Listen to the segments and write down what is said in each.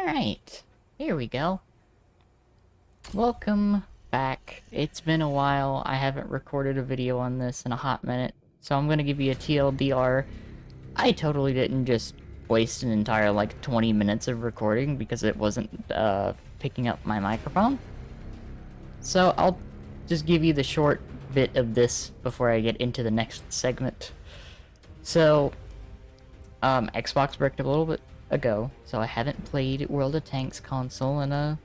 Alright, here we go. Welcome back. It's been a while. I haven't recorded a video on this in a hot minute, so I'm gonna give you a TLDR. I totally didn't just waste an entire, 20 minutes of recording because it wasn't, picking up my microphone. So I'll just give you the short bit of this before I get into the next segment. So, Xbox bricked a little bit ago, so I haven't played World of Tanks console in a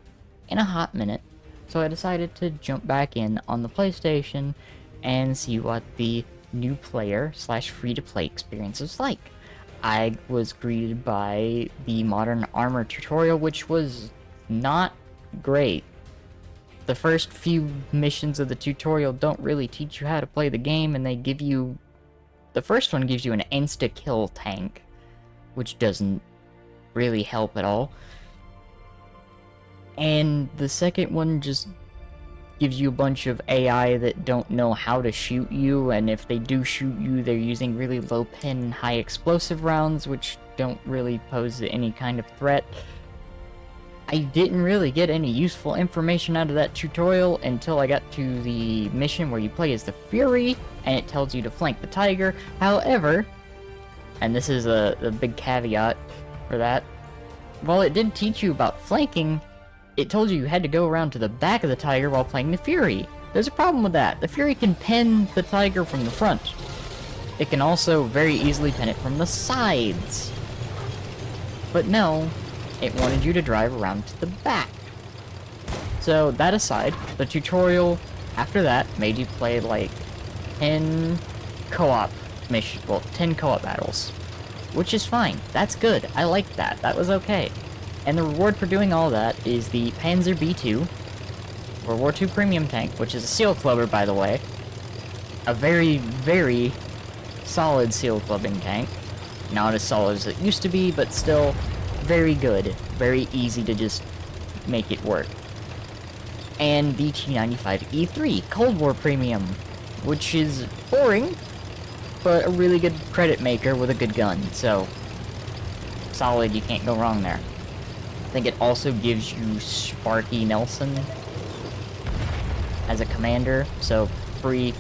hot minute. So I decided to jump back in on the PlayStation and see what the new player / free-to-play experience was like. I was greeted by the Modern Armor tutorial, which was not great. The first few missions of the tutorial don't really teach you how to play the game, and they give you... The first one gives you an insta-kill tank, which doesn't really help at all. And the second one just gives you a bunch of AI that don't know how to shoot you, and if they do shoot you, they're using really low pin, high explosive rounds, which don't really pose any kind of threat. I didn't really get any useful information out of that tutorial until I got to the mission where you play as the Fury, and it tells you to flank the Tiger. However, and this is a big caveat for that, while it did teach you about flanking, it told you had to go around to the back of the Tiger while playing the Fury. There's a problem with that. The Fury can pin the Tiger from the front. It can also very easily pin it from the sides. But no, it wanted you to drive around to the back. So that aside, the tutorial after that made you play 10 co-op missions, 10 co-op battles. Which is fine. That's good. I like that. That was okay. And the reward for doing all that is the Panzer B2, World War II Premium Tank, which is a seal clubber, by the way. A very, very solid seal clubbing tank. Not as solid as it used to be, but still very good. Very easy to just make it work. And the T95E3 Cold War Premium, which is boring, but a really good credit maker with a good gun, so solid, you can't go wrong there. I think it also gives you Sparky Nelson as a commander, so free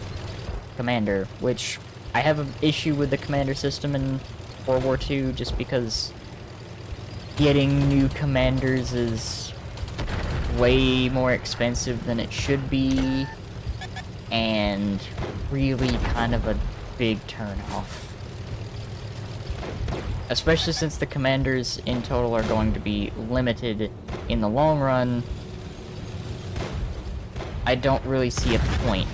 commander, which I have an issue with the commander system in World War II just because getting new commanders is way more expensive than it should be, and really kind of a big turn off. Especially since the commanders in total are going to be limited in the long run, I don't really see a point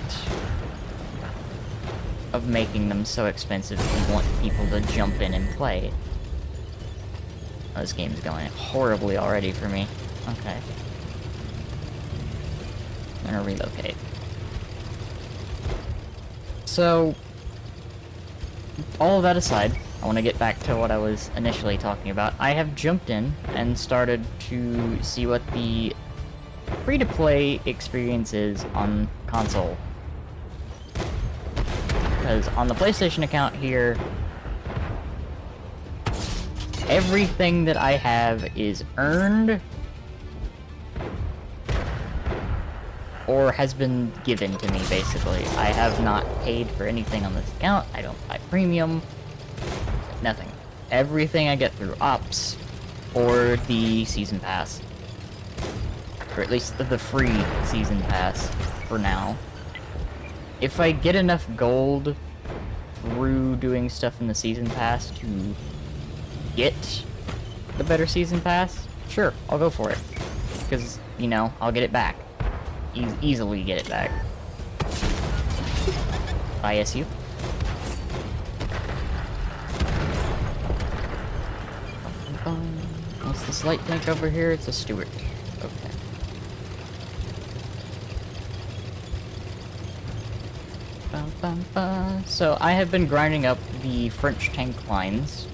of making them so expensive if you want people to jump in and play. Oh, this game's going horribly already for me. Okay. I'm gonna relocate. So, all of that aside, I want to get back to what I was initially talking about. I have jumped in and started to see what the free-to-play experience is on console. Because on the PlayStation account here, everything that I have is earned or has been given to me, basically. I have not paid for anything on this account. I don't buy premium. Nothing. Everything I get through Ops or the Season Pass. Or at least the free Season Pass for now. If I get enough gold through doing stuff in the Season Pass to get the better Season Pass, sure, I'll go for it. Because, I'll get it back. Easily get it back. ISU. What's this light tank over here? It's a Stuart. Okay. So I have been grinding up the French tank lines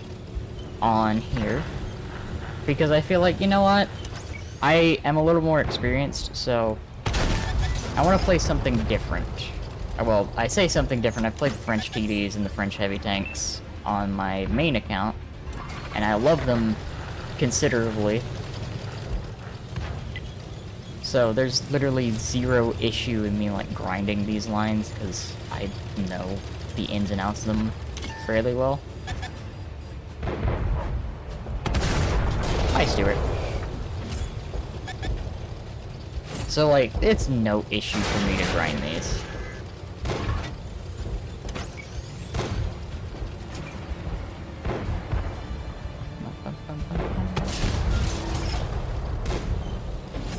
on here because I feel like, you know what? I am a little more experienced, so I want to play something different. Well, I say something different. I've played the French TDs and the French heavy tanks on my main account, and I love them considerably. So there's literally zero issue in me, like, grinding these lines, because I know the ins and outs of them fairly well. Hi, Stuart. So, like, it's no issue for me to grind these.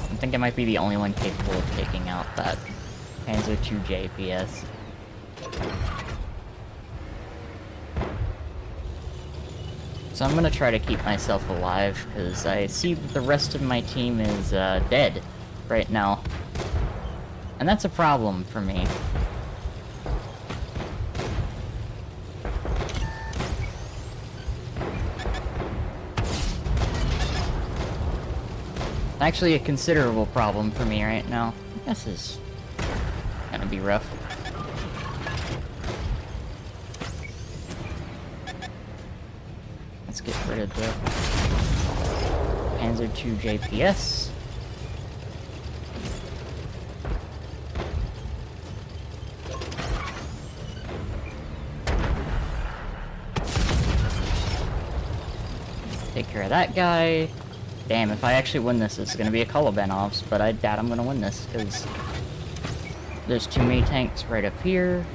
I think I might be the only one capable of taking out that Panzer II JPS. So I'm gonna try to keep myself alive, because I see that the rest of my team is dead right now. And that's a problem for me. Actually, a considerable problem for me right now. This is gonna be rough. Let's get rid of the Panzer II JPS. Take care of that guy. Damn, if I actually win this, it's gonna be a Kolobanovs, but I doubt I'm gonna win this, because there's too many tanks right up here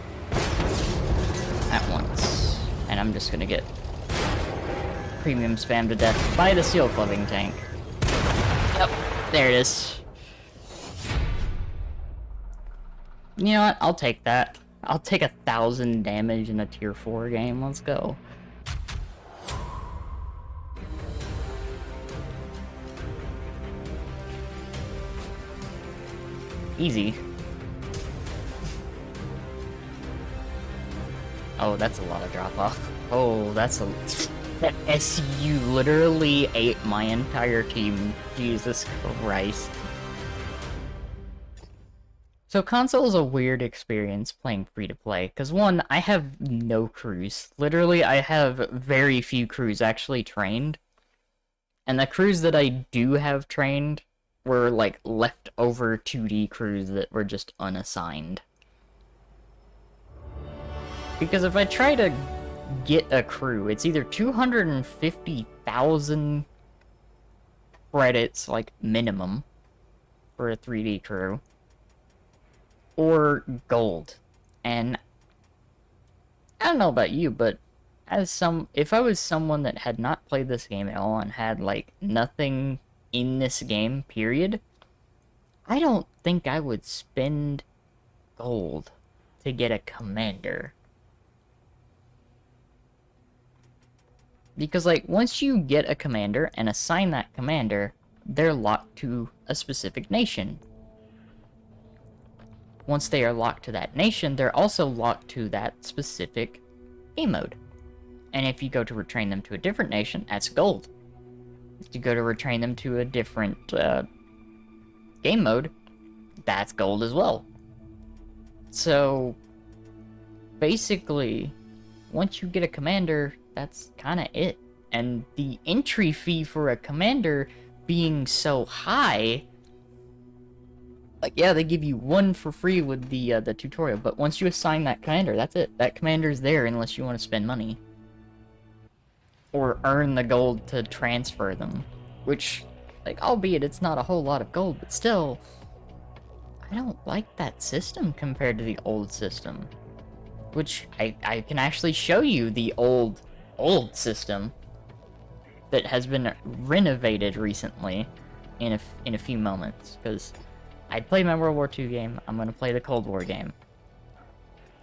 at once. And I'm just gonna get premium spammed to death by the Steel Clubbing tank. Yep, there it is. You know what? I'll take that. I'll take 1,000 damage in a tier 4 game. Let's go. Easy. Oh, that's a lot of drop-off. Oh, that's a... That SU literally ate my entire team. Jesus Christ. So console is a weird experience playing free-to-play, because one, I have no crews. Literally, I have very few crews actually trained. And the crews that I do have trained were, like, leftover 2D crews that were just unassigned. Because if I try to get a crew, it's either 250,000 credits, like, minimum, for a 3D crew, or gold. And I don't know about you, but if I was someone that had not played this game at all and had, like, nothing in this game, period, I don't think I would spend gold to get a commander. Because, like, once you get a commander and assign that commander, they're locked to a specific nation. Once they are locked to that nation, they're also locked to that specific game mode. And if you go to retrain them to a different nation, that's gold. If you go to retrain them to a different game mode, that's gold as well. So, basically, once you get a commander, that's kind of it. And the entry fee for a commander being so high, like, yeah, they give you one for free with the tutorial, but once you assign that commander, that's it. That commander's there unless you want to spend money. Or earn the gold to transfer them. Which, like, albeit it's not a whole lot of gold, but still, I don't like that system compared to the old system. Which, I can actually show you the old system that has been renovated recently in a few moments, because I played my World War II game, I'm gonna play the Cold War game.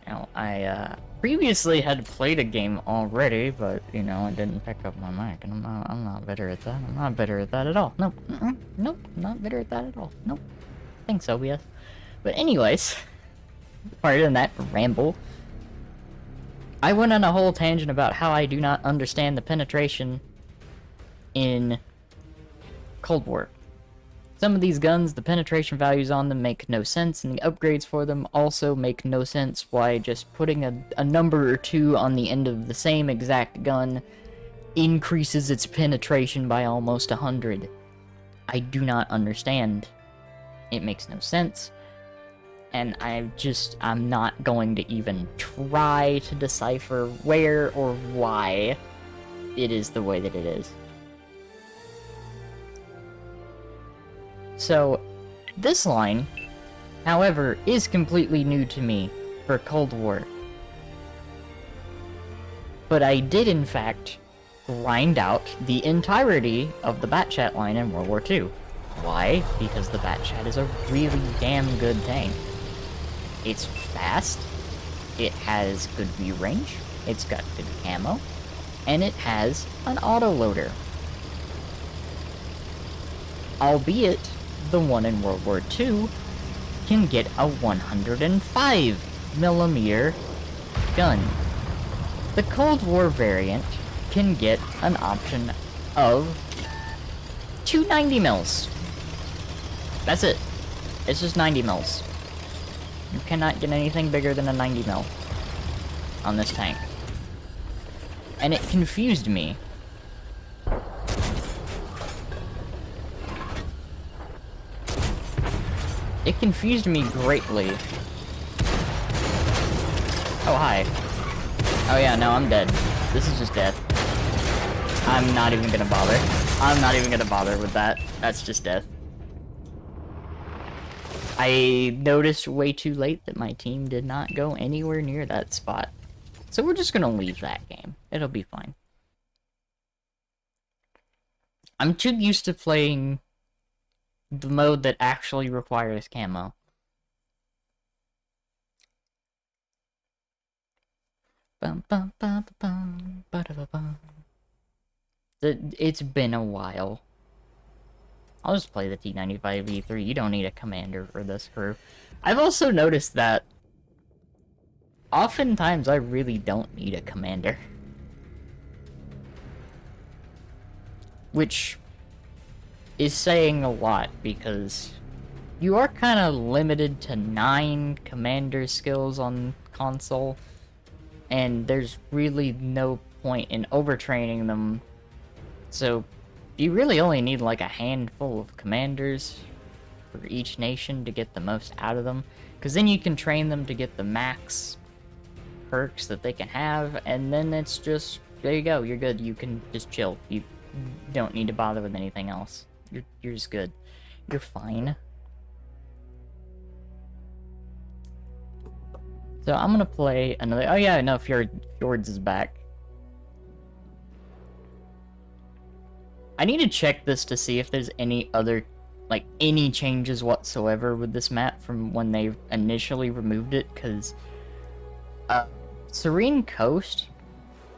Now, I previously had played a game already, but, you know, I didn't pick up my mic, and I'm not better at that. I'm not better at that at all. Nope. Nope. Not better at that at all. Nope. Thanks, OBS. But anyways, other than that ramble, I went on a whole tangent about how I do not understand the penetration in Cold War. Some of these guns, the penetration values on them make no sense, and the upgrades for them also make no sense. Why just putting a number or two on the end of the same exact gun increases its penetration by almost 100. I do not understand It makes no sense. And I'm not going to even try to decipher where or why it is the way that it is. So, this line, however, is completely new to me for Cold War. But I did, in fact, grind out the entirety of the Bat Chat line in World War II. Why? Because the Bat Chat is a really damn good tank. It's fast, it has good view range, it's got good camo, and it has an autoloader. Albeit, the one in World War II can get a 105mm gun. The Cold War variant can get an option of 290 mils. That's it. It's just 90 mils. You cannot get anything bigger than a 90 mil on this tank. And it confused me. It confused me greatly. Oh, hi. Oh yeah, no, I'm dead. This is just death. I'm not even gonna bother. I'm not even gonna bother with that. That's just death. I noticed way too late that my team did not go anywhere near that spot. So we're just gonna leave that game. It'll be fine. I'm too used to playing the mode that actually requires camo. It's been a while. I'll just play the T95E3. You don't need a commander for this crew. I've also noticed that oftentimes I really don't need a commander. Which is saying a lot, because you are kind of limited to 9 commander skills on console, and there's really no point in overtraining them, so you really only need like a handful of commanders for each nation to get the most out of them, because then you can train them to get the max perks that they can have, and then it's just, there you go, you're good, you can just chill, you don't need to bother with anything else. You're just good. You're fine. So I'm gonna play another. Oh yeah, no, Fjords is back. I need to check this to see if there's any other, like, any changes whatsoever with this map from when they initially removed it, because Serene Coast,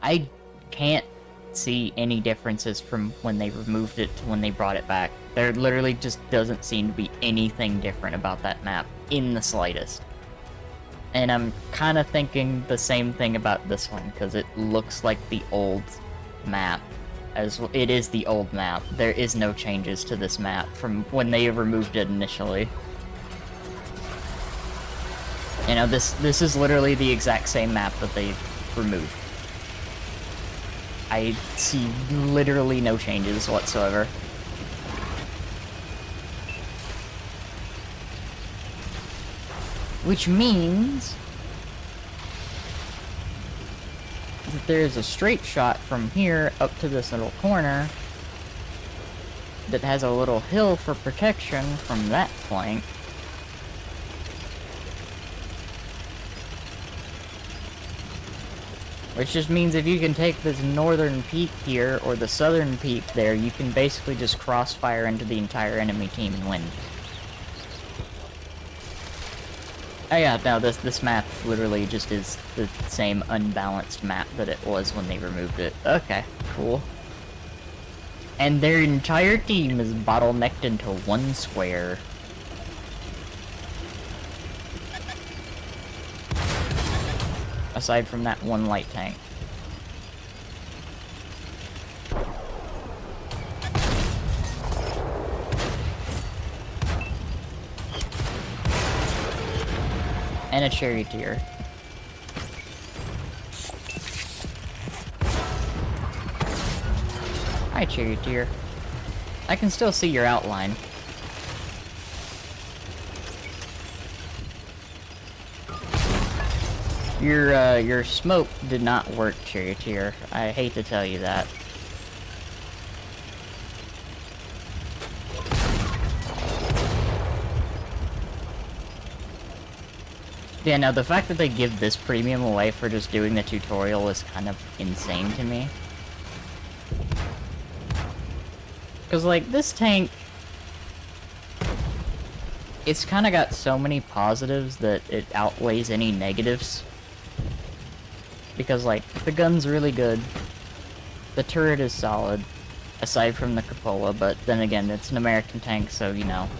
I can't see any differences from when they removed it to when they brought it back. There literally just doesn't seem to be anything different about that map in the slightest. And I'm kind of thinking the same thing about this one, because it looks like the old map. As it is the old map. There is no changes to this map from when they removed it initially. You know, this is literally the exact same map that they removed. I see literally no changes whatsoever. Which means that there's a straight shot from here up to this little corner that has a little hill for protection from that flank. Which just means if you can take this northern peak here, or the southern peak there, you can basically just crossfire into the entire enemy team and win. Oh yeah, no, this map literally just is the same unbalanced map that it was when they removed it. Okay, cool. And their entire team is bottlenecked into one square. Aside from that one light tank. And a charioteer. Hi, charioteer. I can still see your outline. Your smoke did not work, Charioteer. I hate to tell you that. Yeah, no, the fact that they give this premium away for just doing the tutorial is kind of insane to me. Because, like, this tank... It's kind of got so many positives that it outweighs any negatives. Because, like, the gun's really good. The turret is solid. Aside from the cupola, but then again, it's an American tank, so, you know,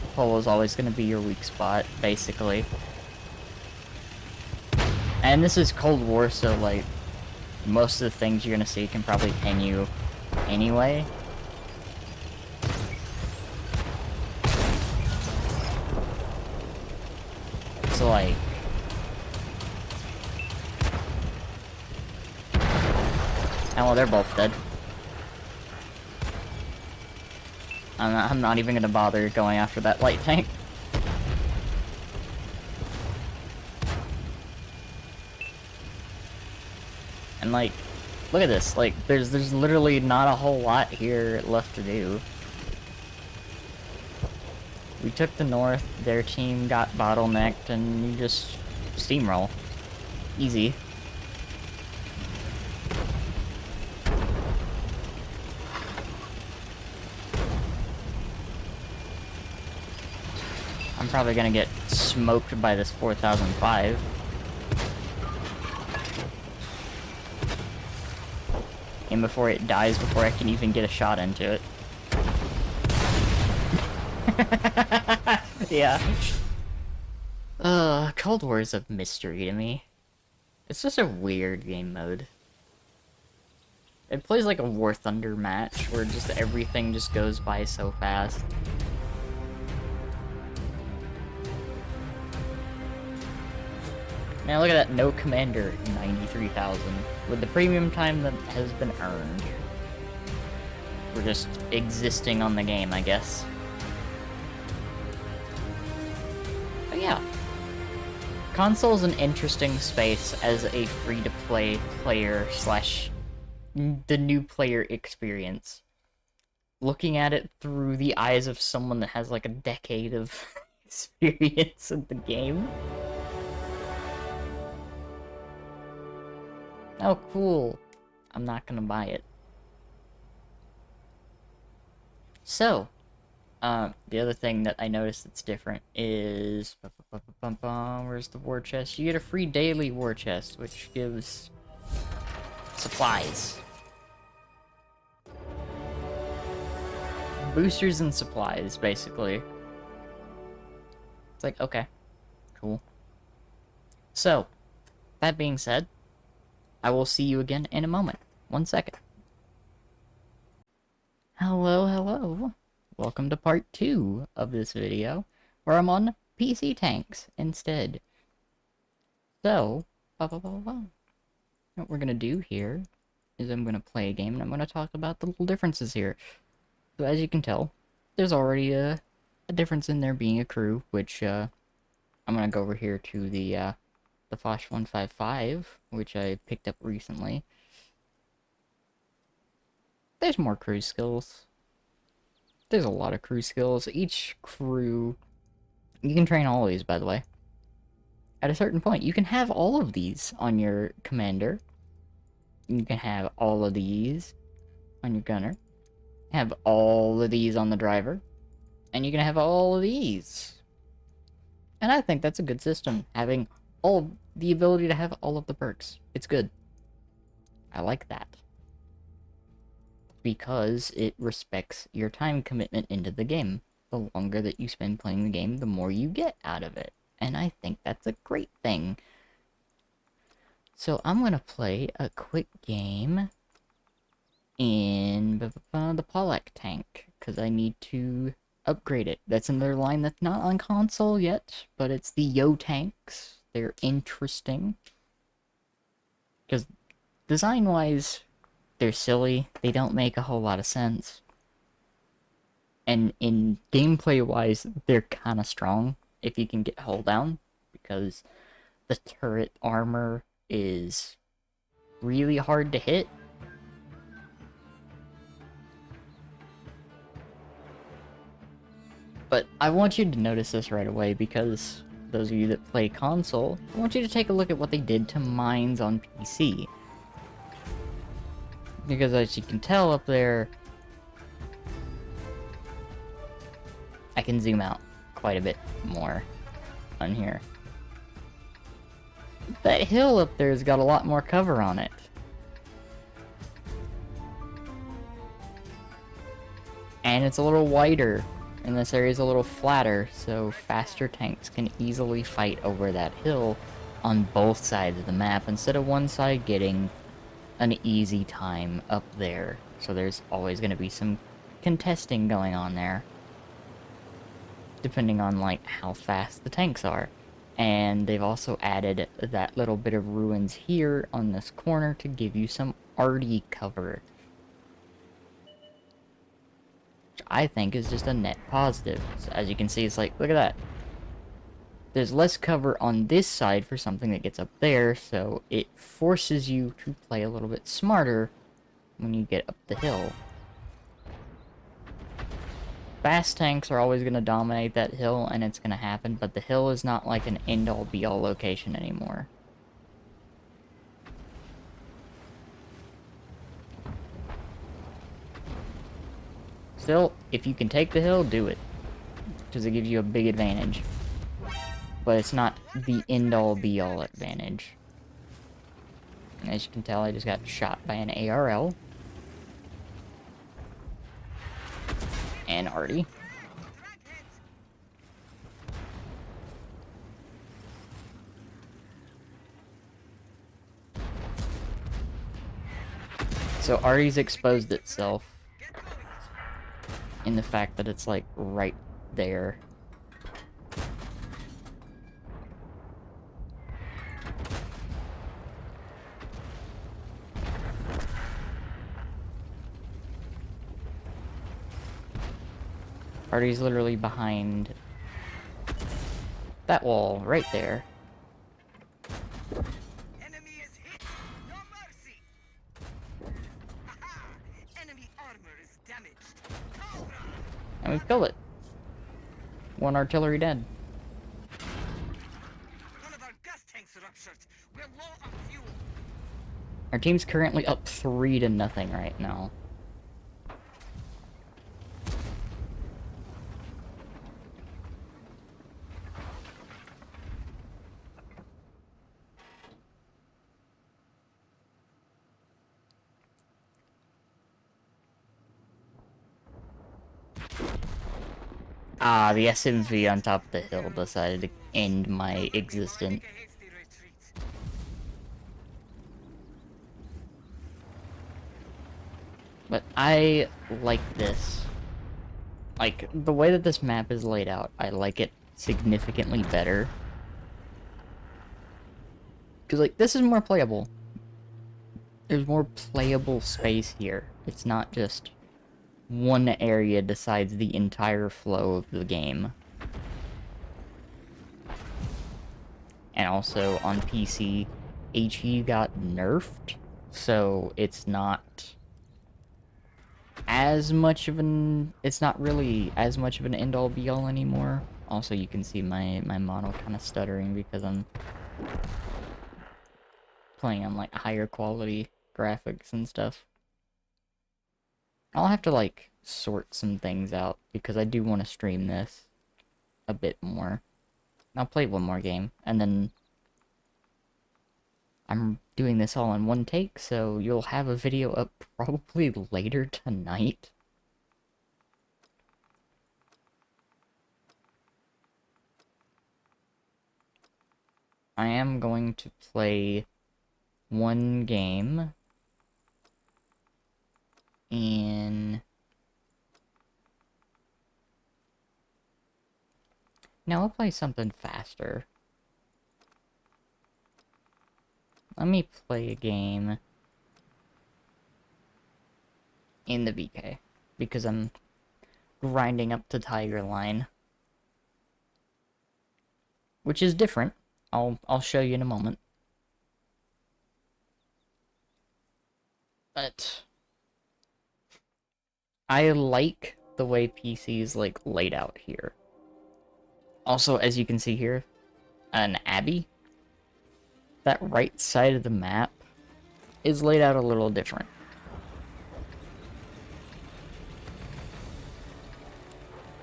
cupola's always going to be your weak spot, basically. And this is Cold War, so, like, most of the things you're gonna see can probably ping you anyway. So, like... Oh, well, they're both dead. I'm not even gonna bother going after that light tank. And, like, look at this. Like, there's literally not a whole lot here left to do. We took the north, their team got bottlenecked, and you just steamroll. Easy. I'm probably gonna get smoked by this 4005. And before it dies, before I can even get a shot into it. Yeah. Cold War is a mystery to me. It's just a weird game mode. It plays like a War Thunder match, where just everything just goes by so fast. Man, look at that, no commander, 93,000. With the premium time that has been earned. We're just existing on the game, I guess. But yeah. Console's an interesting space as a free-to-play player slash the new player experience. Looking at it through the eyes of someone that has like a decade of experience in the game. Oh, cool. I'm not gonna buy it. So, the other thing that I noticed that's different is... Where's the war chest? You get a free daily war chest, which gives supplies. Boosters and supplies, basically. It's like, okay, cool. So, that being said, I will see you again in a moment. 1 second. Hello, hello. Welcome to part 2 of this video, where I'm on PC tanks instead. So, what we're gonna do here is I'm gonna play a game and I'm gonna talk about the little differences here. So as you can tell, there's already a difference in there being a crew, which I'm gonna go over here to the Foch 155, which I picked up recently. There's more crew skills. There's a lot of crew skills. Each crew... You can train all of these, by the way. At a certain point, you can have all of these on your commander. You can have all of these on your gunner. Have all of these on the driver. And you can have all of these. And I think that's a good system, having the ability to have all of the perks. It's good. I like that. Because it respects your time commitment into the game. The longer that you spend playing the game, the more you get out of it. And I think that's a great thing. So I'm going to play a quick game in the Polak tank, because I need to upgrade it. That's another line that's not on console yet, but it's the Yo tanks. They're interesting. Because design-wise, they're silly. They don't make a whole lot of sense. And in gameplay-wise, they're kind of strong if you can get hull down, because the turret armor is really hard to hit. But I want you to notice this right away, because those of you that play console, I want you to take a look at what they did to mines on PC. Because as you can tell up there, I can zoom out quite a bit more on here. That hill up there's got a lot more cover on it. And it's a little wider, and this area's a little flatter, so faster tanks can easily fight over that hill on both sides of the map, instead of one side getting an easy time up there. So there's always going to be some contesting going on there, depending on, like, how fast the tanks are. And they've also added that little bit of ruins here on this corner to give you some arty cover, which I think is just a net positive. So as you can see, it's like, look at that. There's less cover on this side for something that gets up there, so it forces you to play a little bit smarter when you get up the hill. Fast tanks are always going to dominate that hill, and it's going to happen, but the hill is not like an end-all be-all location anymore. Still, if you can take the hill, do it, because it gives you a big advantage. But it's not the end-all be-all advantage. And as you can tell, I just got shot by an ARL. And arty. So arty's exposed itself in the fact that it's like right there. Arty's literally behind that wall right there. Enemy is hit. No mercy. Aha! Enemy armor is damaged. Cobra! And we've killed it. One artillery dead. One of our gas tanks ruptured. We're low on fuel. Our team's currently up 3-0 right now. Ah, the SMV on top of the hill decided to end my existence. Make a hasty retreat. But I like this. Like, the way that this map is laid out, I like it significantly better. Because, like, this is more playable. There's more playable space here. It's not just one area decides the entire flow of the game. And also, on PC, HE got nerfed, so it's not as much of an... It's not really as much of an end-all be-all anymore. Also, you can see my model kind of stuttering because I'm playing on, like, higher quality graphics and stuff. I'll have to, like, sort some things out, because I do want to stream this a bit more. I'll play one more game, and then I'm doing this all in one take, so you'll have a video up probably later tonight. I am going to play one game in... Now I'll play something faster. Let me play a game in the VK, because I'm grinding up to Tiger Line. Which is different, I'll show you in a moment. But I like the way PC is like laid out here. Also, as you can see here, an abbey. That right side of the map is laid out a little different.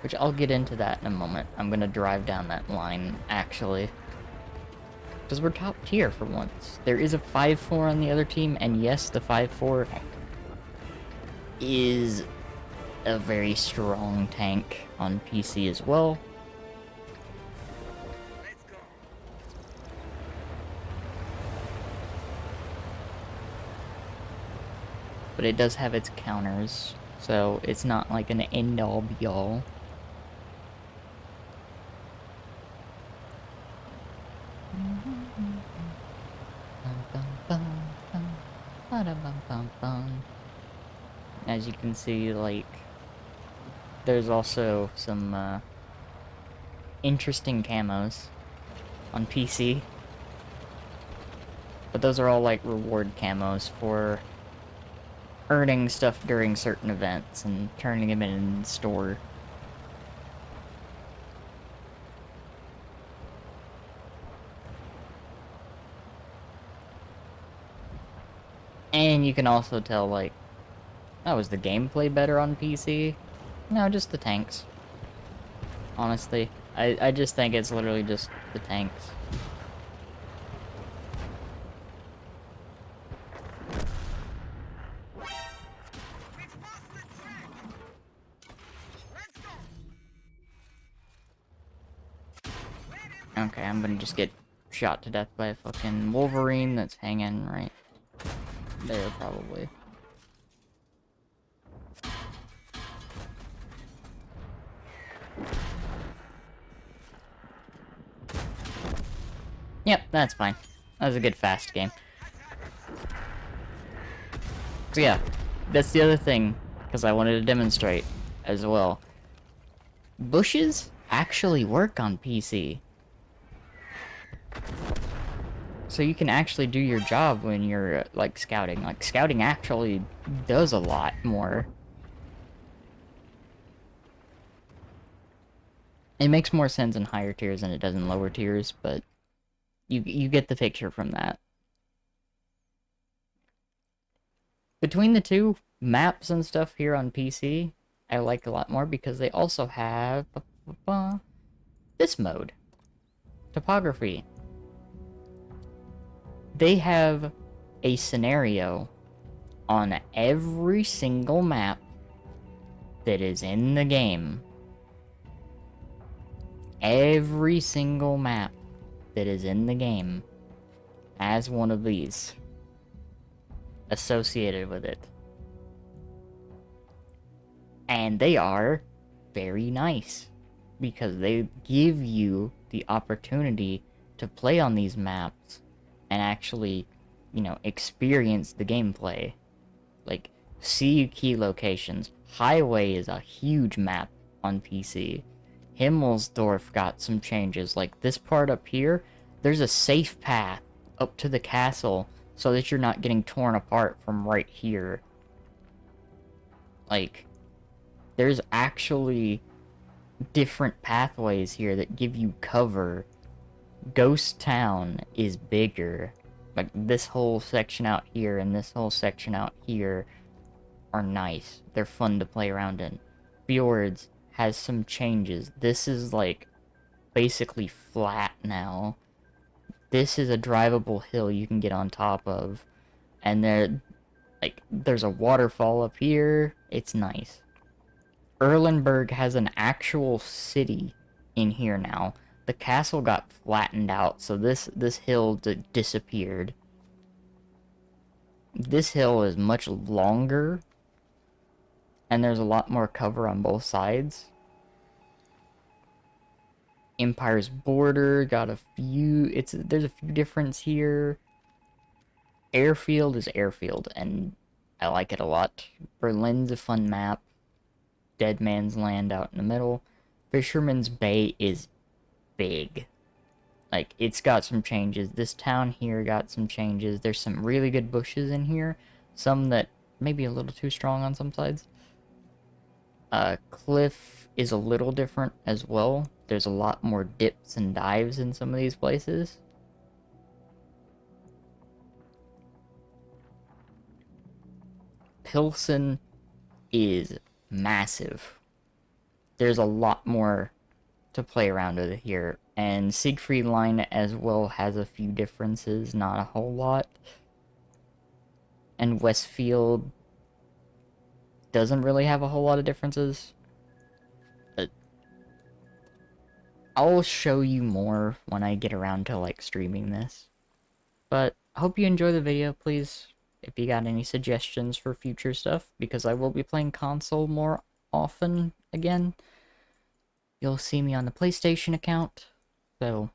Which I'll get into that in a moment. I'm gonna drive down that line, actually. Because we're top tier for once. There is a 5-4 on the other team, and yes, the 5-4 is a very strong tank on PC as well. Let's go. But it does have its counters, so it's not like an end-all be-all. As you can see, like, there's also some interesting camos on PC. But those are all like reward camos for earning stuff during certain events and turning them in the store. And you can also tell, like, oh, is the gameplay better on PC? No, just the tanks. Honestly, I just think it's literally just the tanks. We've lost the track. Let's go. Okay, I'm gonna just get shot to death by a fucking Wolverine that's hanging right there, probably. Yep, that's fine. That was a good fast game. So yeah, that's the other thing, because I wanted to demonstrate as well. Bushes actually work on PC. So you can actually do your job when you're, like, scouting. Like, scouting actually does a lot more. It makes more sense in higher tiers than it does in lower tiers, but you get the picture from that. Between the two maps and stuff here on PC, I like a lot more because they also have this mode, topography. They have a scenario on every single map that is in the game. Every single map that is in the game has one of these associated with it. And they are very nice because they give you the opportunity to play on these maps and actually, you know, experience the gameplay. Like, see key locations. Highway is a huge map on PC. Himmelsdorf got some changes. Like, this part up here, there's a safe path up to the castle so that you're not getting torn apart from right here. Like, there's actually different pathways here that give you cover. Ghost Town is bigger. Like, this whole section out here and this whole section out here are nice. They're fun to play around in. Fjords has some changes. This is, like, basically flat now. This is a drivable hill you can get on top of. And there's a waterfall up here. It's nice. Erlenberg has an actual city in here now. The castle got flattened out, so this hill disappeared. This hill is much longer, and there's a lot more cover on both sides. Empire's Border got a few. There's a few differences here. Airfield is Airfield, and I like it a lot. Berlin's a fun map. Dead Man's Land out in the middle. Fisherman's Bay is big. Like, it's got some changes. This town here got some changes. There's some really good bushes in here. Some that may be a little too strong on some sides. Cliff is a little different as well. There's a lot more dips and dives in some of these places. Pilsen is massive. There's a lot more to play around with here. And Siegfried Line as well has a few differences, not a whole lot. And Westfield doesn't really have a whole lot of differences. But I'll show you more when I get around to, like, streaming this. But I hope you enjoy the video, please. If you got any suggestions for future stuff, because I will be playing console more often again. You'll see me on the PlayStation account. So,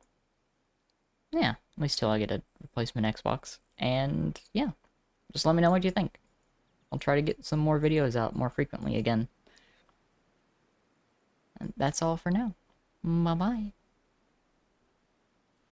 yeah, at least till I get a replacement Xbox. And, yeah, just let me know what you think. I'll try to get some more videos out more frequently again. And that's all for now. Bye-bye.